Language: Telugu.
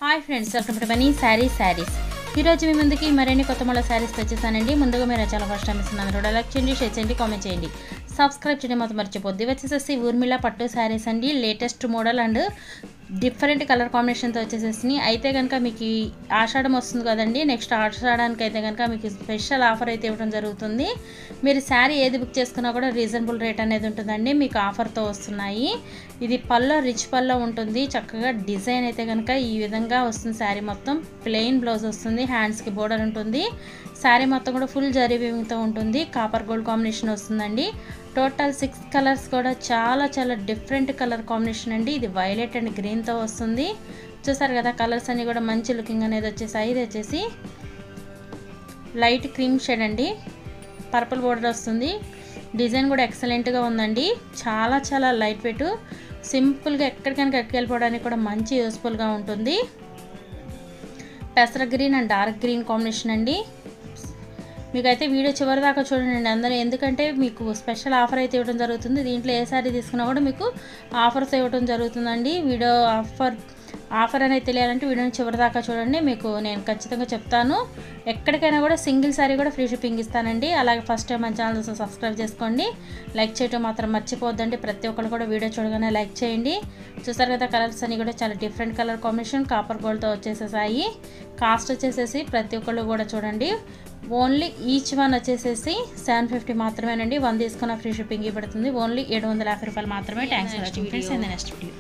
Hi friends, welcome to money saris. ఈరోజు మీ ముందుకి మరిన్ని కొత్త మళ్ళీ శారీస్ వచ్చేసానండి. ముందుగా మీరు చాలా ఫస్ట్ టైం ఇస్తున్నారు, లైక్ చేయండి, షేర్ చేయండి, కామెంట్ చేయండి, సబ్స్క్రైబ్ చేయడం మాత్రం మర్చిపోద్ది. వచ్చేసేసి ఊర్మిళ పట్టు శారీస్ అండి. Latest model and different colour కాంబినేషన్తో వచ్చేసేసి అయితే కనుక మీకు ఆషాఢం వస్తుంది కదండి. నెక్స్ట్ ఆషాఢానికి అయితే కనుక మీకు స్పెషల్ ఆఫర్ అయితే ఇవ్వడం జరుగుతుంది. మీరు శారీ ఏది బుక్ చేసుకున్నా కూడా రీజనబుల్ రేట్ అనేది ఉంటుందండి. మీకు ఆఫర్తో వస్తున్నాయి. ఇది పల్లో రిచ్ పల్లో ఉంటుంది. చక్కగా డిజైన్ అయితే కనుక ఈ విధంగా వస్తుంది. శారీ మొత్తం ప్లెయిన్ బ్లౌజ్ వస్తుంది, హ్యాండ్స్కి బోర్డర్ ఉంటుంది. శారీ మొత్తం కూడా ఫుల్ జరీ వీవింగ్తో ఉంటుంది. కాపర్ గోల్డ్ కాంబినేషన్ వస్తుందండి. టోటల్ 6 కలర్స్ కూడా చాలా డిఫరెంట్ కలర్ కాంబినేషన్ అండి. ఇది వైలెట్ అండ్ గ్రీన్తో వస్తుంది. చూసారు కదా, కలర్స్ అన్నీ కూడా మంచి లుకింగ్ అనేది వచ్చేసాయి. ఇది వచ్చేసి లైట్ క్రీమ్ షేడ్ అండి, పర్పుల్ బోర్డర్ వస్తుంది. డిజైన్ కూడా ఎక్సలెంట్గా ఉందండి. చాలా లైట్ వెయిట్, సింపుల్గా ఎక్కడికైనా వెళ్ళిపోవడానికి కూడా మంచి యూస్ఫుల్గా ఉంటుంది. పెసర green and dark green combination అండి. మీకైతే వీడియో చివరి దాకా చూడండి అందరూ, ఎందుకంటే మీకు స్పెషల్ ఆఫర్ అయితే ఇవ్వడం జరుగుతుంది. దీంట్లో ఏ సారీ తీసుకున్నా కూడా మీకు ఆఫర్స్ ఇవ్వడం జరుగుతుందండి. వీడియో ఆఫర్ అనేది తెలియాలంటే వీడియోని చివరి దాకా చూడండి. మీకు నేను ఖచ్చితంగా చెప్తాను. ఎక్కడికైనా కూడా సింగిల్ సారీ కూడా ఫ్రీ షిప్పింగ్ ఇస్తానండి. అలాగే ఫస్ట్ టైం మన ఛానల్ సబ్స్క్రైబ్ చేసుకోండి, లైక్ చేయడం మాత్రం మర్చిపోవద్దండి. ప్రతి ఒక్కరు కూడా వీడియో చూడగానే లైక్ చేయండి. చూసారు కదా, కలర్స్ అన్నీ కూడా చాలా డిఫరెంట్ కలర్ కాంబినేషన్ కాపర్ గోల్డ్తో వచ్చేసేసాయి. కాస్ట్ వచ్చేసేసి ప్రతి ఒక్కళ్ళు కూడా చూడండి, ఓన్లీ ఈచ్ వన్ వచ్చేసేసి 750 మాత్రమేనండి. 1 తీసుకున్న ఫ్రీ షిప్పింగ్ ఇవ్వబడుతుంది. ఓన్లీ 750 రూపాయలు మాత్రమే. Thanks for watching friends. Next video.